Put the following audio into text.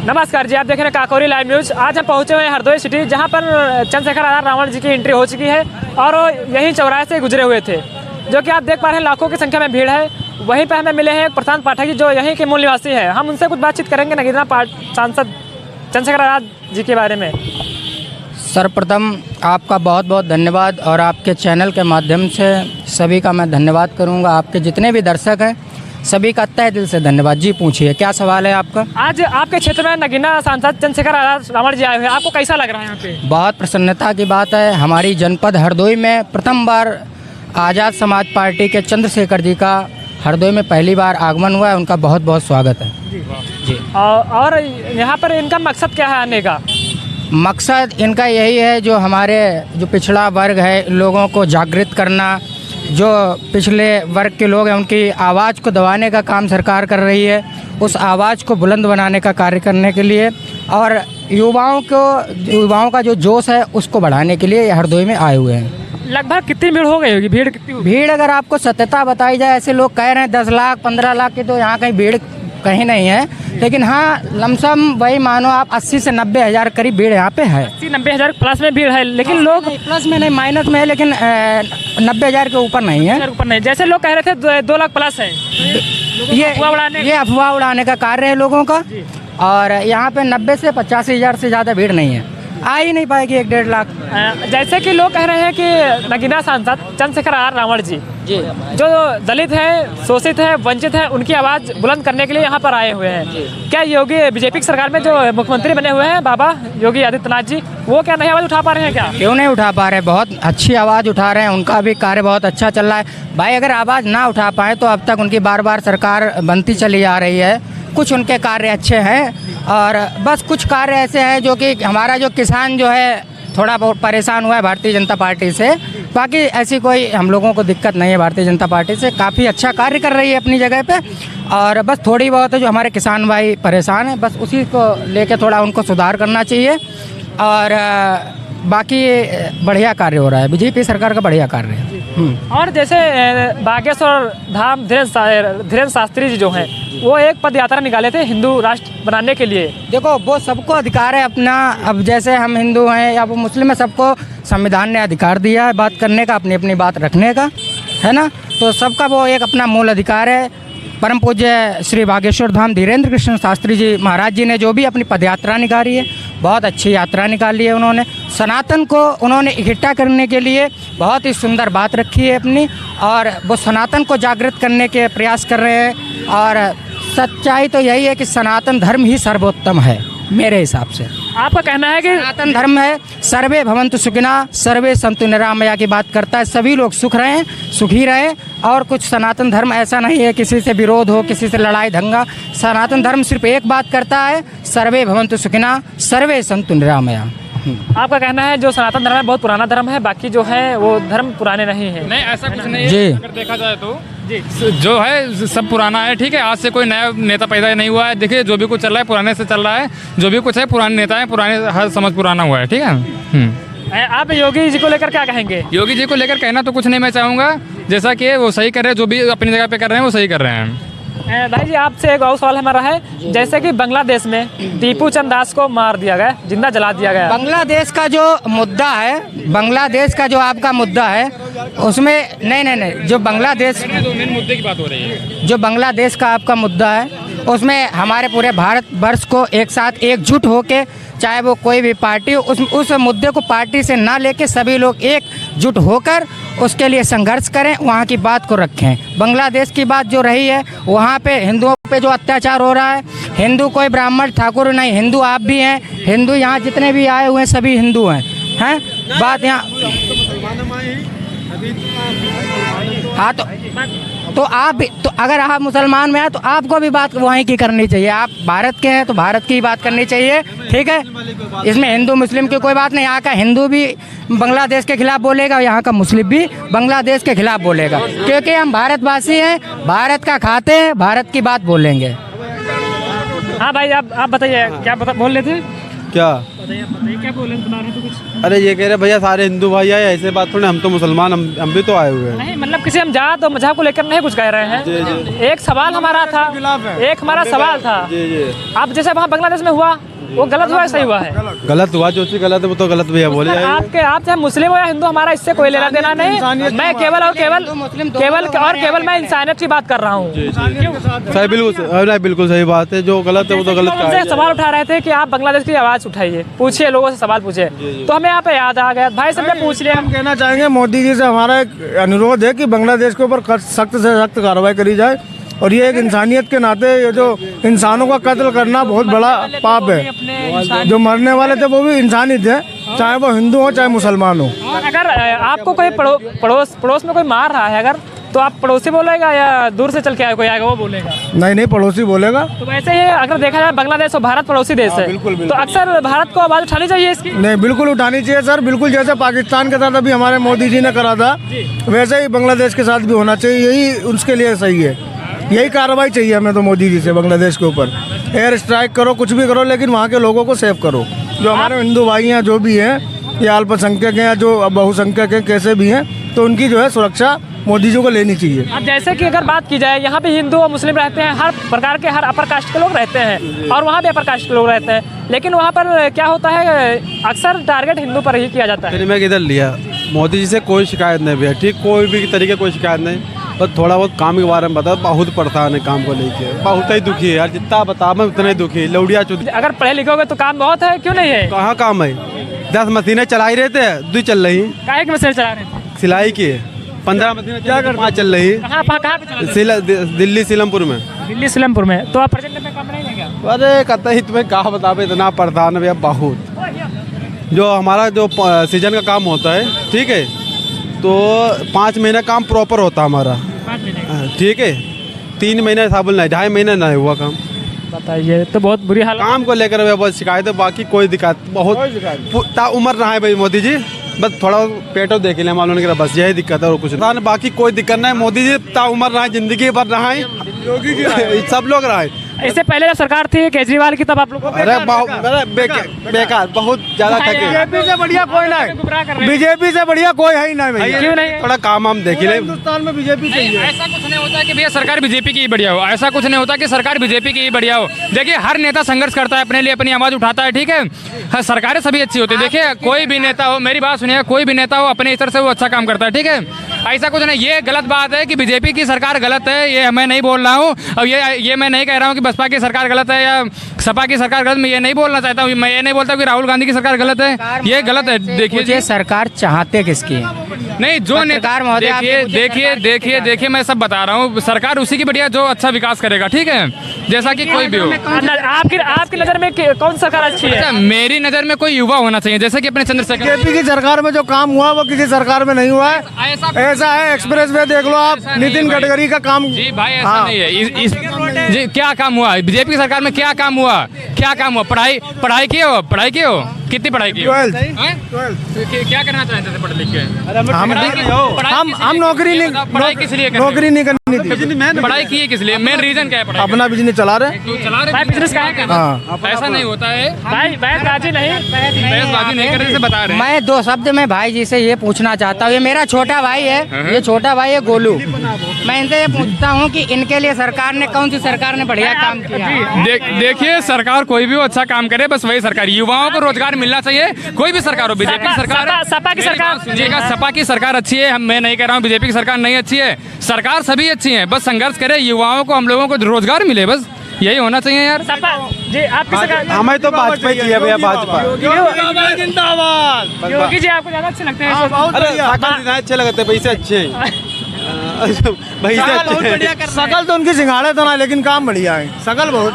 नमस्कार जी, आप देख रहे हैं काकोरी लाइव न्यूज़। आज हम पहुंचे हुए हैं हरदोई सिटी, जहां पर चंद्रशेखर आज़ाद रावण जी की एंट्री हो चुकी है और यहीं चौराहे से गुजरे हुए थे, जो कि आप देख पा रहे हैं लाखों की संख्या में भीड़ है। वहीं पर हमें मिले हैं प्रशांत पाठक जी, जो यहीं के मूल निवासी है। हम उनसे कुछ बातचीत करेंगे नगीना सांसद चंद्रशेखर आज़ाद जी के बारे में। सर्वप्रथम आपका बहुत बहुत धन्यवाद और आपके चैनल के माध्यम से सभी का मैं धन्यवाद करूंगा। आपके जितने भी दर्शक हैं सभी का तहे दिल से धन्यवाद। जी पूछिए, क्या सवाल है आपका? आज आपके क्षेत्र में नगीना सांसद चंद्रशेखर आज़ाद रावण जी आए हुए हैं, आपको कैसा लग रहा है यहाँ पे? बहुत प्रसन्नता की बात है। हमारी जनपद हरदोई में प्रथम बार आज़ाद समाज पार्टी के चंद्रशेखर जी का हरदोई में पहली बार आगमन हुआ है। उनका बहुत बहुत स्वागत है जी। और यहाँ पर इनका मकसद क्या है आने का? मकसद इनका यही है, जो हमारे जो पिछड़ा वर्ग है लोगों को जागृत करना, जो पिछले वर्ग के लोग हैं उनकी आवाज़ को दबाने का काम सरकार कर रही है। उस आवाज़ को बुलंद बनाने का कार्य करने के लिए और युवाओं का जो जोश है उसको बढ़ाने के लिए हरदोई में आए हुए हैं। लगभग कितनी भीड़ हो गई होगी? भीड़ कितनी होगी? भीड़ अगर आपको सत्यता बताई जाए, ऐसे लोग कह रहे हैं 10 लाख 15 लाख की, तो यहाँ कहीं भीड़ कहीं नहीं है। लेकिन हाँ, लमसम वही मानो आप 80 से 90 हज़ार करीब भीड़ यहाँ पे है। 80-90 हज़ार प्लस में भीड़ है, लेकिन लोग प्लस में नहीं, माइनस में है, लेकिन 90 हज़ार के ऊपर नहीं है। ऊपर नहीं, जैसे लोग कह रहे थे 2 लाख प्लस है। ये अफवाह उड़ाने का कार्य है लोगों का। और यहाँ पे 90 से 85 हज़ार से ज़्यादा भीड़ नहीं है, आ ही नहीं पाएगी 1-1.5 लाख। जैसे कि लोग कह रहे हैं कि नगीना सांसद चंद्रशेखर आज़ाद रावण जी जो दलित है, शोषित है, वंचित है, उनकी आवाज़ बुलंद करने के लिए यहाँ पर आए हुए हैं। क्या योगी बीजेपी की सरकार में जो मुख्यमंत्री बने हुए हैं बाबा योगी आदित्यनाथ जी, वो क्या नई आवाज़ उठा पा रहे हैं? क्या क्यों नहीं उठा पा रहे? बहुत अच्छी आवाज़ उठा रहे हैं। उनका भी कार्य बहुत अच्छा चल रहा है भाई। अगर आवाज़ ना उठा पाए तो अब तक उनकी बार बार सरकार बनती चली आ रही है। कुछ उनके कार्य अच्छे हैं और बस कुछ कार्य ऐसे हैं जो कि हमारा जो किसान जो है थोड़ा बहुत परेशान हुआ है भारतीय जनता पार्टी से। बाकी ऐसी कोई हम लोगों को दिक्कत नहीं है। भारतीय जनता पार्टी से काफ़ी अच्छा कार्य कर रही है अपनी जगह पे। और बस थोड़ी बहुत है जो हमारे किसान भाई परेशान हैं, बस उसी को लेके थोड़ा उनको सुधार करना चाहिए। और बाकी बढ़िया कार्य हो रहा है, बीजेपी सरकार का बढ़िया कार्य है। और जैसे बागेश्वर धाम धीरेन्द्र शास्त्री जी जो हैं, वो एक पद यात्रा निकाले थे हिंदू राष्ट्र बनाने के लिए। देखो, वो सबको अधिकार है अपना। अब जैसे हम हिंदू हैं या वो मुस्लिम है, सबको संविधान ने अधिकार दिया है बात करने का, अपनी अपनी बात रखने का, है ना। तो सबका वो एक अपना मूल अधिकार है। परम पूज्य श्री बागेश्वर धाम धीरेन्द्र कृष्ण शास्त्री जी महाराज जी ने जो भी अपनी पदयात्रा निकाली है, बहुत अच्छी यात्रा निकाली है। उन्होंने सनातन को उन्होंने इकट्ठा करने के लिए बहुत ही सुंदर बात रखी है अपनी, और वो सनातन को जागृत करने के प्रयास कर रहे हैं। और सच्चाई तो यही है कि सनातन धर्म ही सर्वोत्तम है मेरे हिसाब से। आपका कहना है कि सनातन धर्म है सर्वे भवन्तु सुखिना सर्वे सन्तु निरामया की बात करता है, सभी लोग सुख रहें, सुखी रहें। और कुछ सनातन धर्म ऐसा नहीं है किसी से विरोध हो, किसी से लड़ाई दंगा। सनातन धर्म सिर्फ एक बात करता है, सर्वे भवन्तु सुखिना सर्वे सन्तु निरामया। आपका कहना है जो सनातन धर्म है बहुत पुराना धर्म है, बाकी जो है वो धर्म पुराने नहीं है? नहीं, ऐसा कुछ नहीं है जी। अगर देखा जाए तो जो है सब पुराना है। ठीक है, आज से कोई नया नेता पैदा नहीं हुआ है। देखिए, जो भी कुछ चल रहा है पुराने से चल रहा है। जो भी कुछ है पुराने नेता है, पुराने हर समझ पुराना हुआ है। ठीक है। आप योगी जी को लेकर क्या कहेंगे? योगी जी को लेकर कहना तो कुछ नहीं मैं चाहूँगा, जैसा कि वो सही कर रहे हैं, जो भी अपनी जगह पे कर रहे हैं वो सही कर रहे हैं। भाई जी, आपसे एक और सवाल हमारा है। जैसे कि बांग्लादेश में टीपू चंद दास को मार दिया गया, जिंदा जला दिया गया। बांग्लादेश का जो मुद्दा है, बांग्लादेश का जो आपका मुद्दा है उसमें नहीं, जो बांग्लादेश मेन मुद्दे की बात हो रही है, जो बांग्लादेश का आपका मुद्दा है उसमें हमारे पूरे भारत वर्ष को एक साथ एकजुट होके, चाहे वो कोई भी पार्टी हो, उस मुद्दे को पार्टी से ना लेके सभी लोग एकजुट होकर उसके लिए संघर्ष करें, वहाँ की बात को रखें। बांग्लादेश की बात जो रही है, वहाँ पे हिंदुओं पे जो अत्याचार हो रहा है, हिंदू कोई ब्राह्मण ठाकुर नहीं, हिंदू आप भी हैं, हिंदू यहाँ जितने भी आए हुए हैं सभी हिंदू हैं बात यहाँ। हाँ, तो आप भी तो अगर आप मुसलमान में हैं तो आपको भी बात वहीं की करनी चाहिए। आप भारत के हैं तो भारत की बात करनी चाहिए। ठीक है, इसमें हिंदू मुस्लिम की कोई बात नहीं। यहाँ का हिंदू भी बांग्लादेश के खिलाफ बोलेगा, यहाँ का मुस्लिम भी बांग्लादेश के खिलाफ बोलेगा, क्योंकि हम भारतवासी हैं, भारत का खाते हैं, भारत की बात बोलेंगे। हाँ भाई, आप बताइए क्या बोल रहे थे? क्या? बताइए क्या बोले बता रहे तो कुछ अरे ये कह रहे भैया सारे हिंदू भाई आए, ऐसे बात थोड़ी, हम तो मुसलमान, हम भी तो आए हुए हैं। नहीं, मतलब किसी हम जात और मजहब को लेकर नहीं कुछ कह रहे हैं। एक सवाल हमारा था, एक हमारा सवाल था। आप जैसे वहाँ बांग्लादेश में हुआ, वो गलत हुआ, सही हुआ है? गलत हुआ, जो चीज गलत है वो तो गलत भैया बोले जाएंगे। आपके आप चाहे मुस्लिम हो या हिंदू, हमारा इससे कोई लेना देना नहीं। मैं केवल मैं इंसानियत की बात कर रहा हूँ। सही, बिल्कुल बिल्कुल सही बात है, जो गलत है वो तो गलत हम उनसे सवाल उठा रहे थे कि आप बांग्लादेश की आवाज़ उठाइए, पूछिए, लोगों से सवाल पूछिए, तो हमें यहाँ पे याद आ गया। भाई सबने पूछ लिया। हम कहना चाहेंगे मोदी जी से हमारा एक अनुरोध है कि बांग्लादेश के ऊपर सख्त से सख्त कार्रवाई करी जाए, और ये एक इंसानियत के नाते ये जो इंसानों का कत्ल करना बहुत बड़ा पाप है। जो मरने वाले थे वो भी इंसान ही थे, चाहे वो हिंदू हो चाहे मुसलमान हो। अगर आपको कोई पड़ोस में कोई मार रहा है अगर, तो आप पड़ोसी बोलेगा या दूर से चल के आया कोई आएगा वो बोलेगा? नहीं, पड़ोसी बोलेगा। तो वैसे ही अगर देखा जाए बांग्लादेश और भारत पड़ोसी देश है, तो अक्सर भारत को आवाज़ उठानी चाहिए इसकी। नहीं, बिल्कुल उठानी चाहिए सर, बिल्कुल जैसे पाकिस्तान के साथ अभी हमारे मोदी जी ने करा था, वैसे ही बांग्लादेश के साथ भी होना चाहिए। यही उसके लिए सही है, यही कार्रवाई चाहिए हमें तो मोदी जी से। बांग्लादेश के ऊपर एयर स्ट्राइक करो, कुछ भी करो, लेकिन वहाँ के लोगों को सेव करो। जो हमारे हिंदू भाई हैं, जो भी हैं, या अल्पसंख्यक हैं या जो बहुसंख्यक हैं, कैसे भी हैं, तो उनकी जो है सुरक्षा मोदी जी को लेनी चाहिए। अब जैसे कि अगर बात की जाए, यहाँ पे हिंदू और मुस्लिम रहते हैं, हर प्रकार के, हर अपर कास्ट के लोग रहते हैं, और वहाँ भी अपर कास्ट के लोग रहते हैं, लेकिन वहाँ पर क्या होता है, अक्सर टारगेट हिंदू पर ही किया जाता है। मैं किधर लिया, मोदी जी से कोई शिकायत नहीं भैया, ठीक, कोई भी तरीके कोई शिकायत नहीं, बस थोड़ा बहुत काम के बारे में बता। बहुत परेशान है काम को लेके, बहुत ही दुखी है यार, जितना बता मैं उतना ही दुखी। लौड़िया चुद, अगर पढ़े लिखे होगे तो काम बहुत है, क्यों नहीं है? कहाँ काम है? 10 मशीनें चला ही रहते हैं, 2 चल रही, काहे की मशीन चला रहे थे? सिलाई की 15 मशीनें क्या कर 5 चल रही। कहाँ पे चला रहे थे? दिल्ली सीलमपुर में। दिल्ली सीलमपुर में। तो आप प्रेजेंट में काम नहीं लेंगे? अरे कहता ही तुम्हें कहा बता, इतना परेशान है भैया बहुत। जो हमारा जो सीजन का काम होता है, ठीक है, तो 5 महीना काम प्रॉपर होता है हमारा, ठीक है। 3 महीने साबुन नहीं, 2.5 महीने नहीं हुआ काम। बताइए, तो बहुत बुरी हालत। काम को लेकर भैया बहुत शिकायत है, बाकी कोई दिक्कत बहुत उम्र रहा है भाई मोदी जी, बस थोड़ा पेटो देख लिया मालूम नहीं, बस यही दिक्कत है और कुछ नहीं, बाकी कोई दिक्कत नहीं। मोदी जी उम्र रहा है, जिंदगी भर रहा है, सब लोग रहा है। इससे पहले जब सरकार थी केजरीवाल की, तब आप लोग बेकार बहुत ज्यादा थके। बीजेपी से बढ़िया कोई नहीं, बीजेपी से बढ़िया कोई है ही नहीं। क्यों नहीं? थोड़ा काम हम देख ले, हिंदुस्तान में बीजेपी चाहिए। ऐसा कुछ नहीं होता कि भैया सरकार बीजेपी की ही बढ़िया हो, ऐसा कुछ नहीं होता कि सरकार बीजेपी की ही बढ़िया हो। देखिए, हर नेता संघर्ष करता है, अपने लिए अपनी आवाज़ उठाता है, ठीक है। हाँ, सरकारें सभी अच्छी होती है। देखिए, कोई भी नेता हो, मेरी बात सुनिए, कोई भी नेता हो अपने स्तर से वो अच्छा काम करता है, ठीक है। ऐसा कुछ नहीं, ये गलत बात है कि बीजेपी की सरकार गलत है, ये मैं नहीं बोल रहा हूँ। और ये मैं नहीं कह रहा हूँ कि बसपा की सरकार गलत है या सपा की सरकार गलत, मैं ये नहीं बोलना चाहता हूँ। मैं ये नहीं बोलता कि राहुल गांधी की सरकार गलत है, ये गलत है। देखिए, सरकार चाहते किसकी? नहीं, जो नेता, देखिए मैं सब बता रहा हूँ, सरकार उसी की बढ़िया जो अच्छा विकास करेगा, ठीक है, जैसा कि कोई भी हो। आपकी नज़र में कौन सरकार अच्छी है? मेरी नज़र में कोई युवा होना चाहिए, जैसे कि अपने चंद्रशेखर। बीजेपी की सरकार में जो काम हुआ वो किसी सरकार में नहीं हुआ है। ऐसा है, एक्सप्रेस वे देख लो आप, नितिन गडकरी का काम। जी भाई, ऐसा नहीं है। जी, क्या काम हुआ बीजेपी की सरकार में? क्या काम हुआ? पढ़ाई की हो? कितनी पढ़ाई की? 12th। क्या करना चाहते थे पढ़ लिख के? हम नौकरी नहीं, नौकरी नहीं करनी थी। पढ़ाई की है किस लिए? मेन रीजन क्या है? पढ़ाई अपना बिजनेस चला रहे। बिजनेस का है? हाँ, ऐसा नहीं होता है भाई, बहसबाजी नहीं कर रहे, जैसे बता रहे हैं। मैं 2 शब्द में भाई जी से ये पूछना चाहता हूँ, ये मेरा छोटा भाई है, ये छोटा भाई है गोलू। मैं इनसे ये पूछता हूँ कि इनके लिए सरकार ने, कौन सी सरकार ने बढ़िया काम किया? देखिए, सरकार कोई भी हो अच्छा काम करे, बस वही सरकार। युवाओं को रोजगार मिलना चाहिए, कोई भी सरकार हो। बीजेपी की सरकार, सपा की सरकार, सुनिएगा, सपा की सरकार अच्छी है, मैं नहीं कह रहा हूँ बीजेपी की सरकार नहीं अच्छी है। सरकार सभी अच्छी है, बस संघर्ष करे, युवाओं को, हम लोगों को रोजगार मिले, बस यही होना चाहिए यार। जी, आपकी सरकार हमें तो भाजपा की है भैया, भाजपा जिंदाबाद। योगी जी आपको ज्यादा अच्छे लगते हैं? अच्छे लगते हैं, पैसे अच्छे हैं, पैसे अच्छे हैं। सकल तो उनकी सिंगाड़े तो ना, लेकिन काम बढ़िया है, सकल बहुत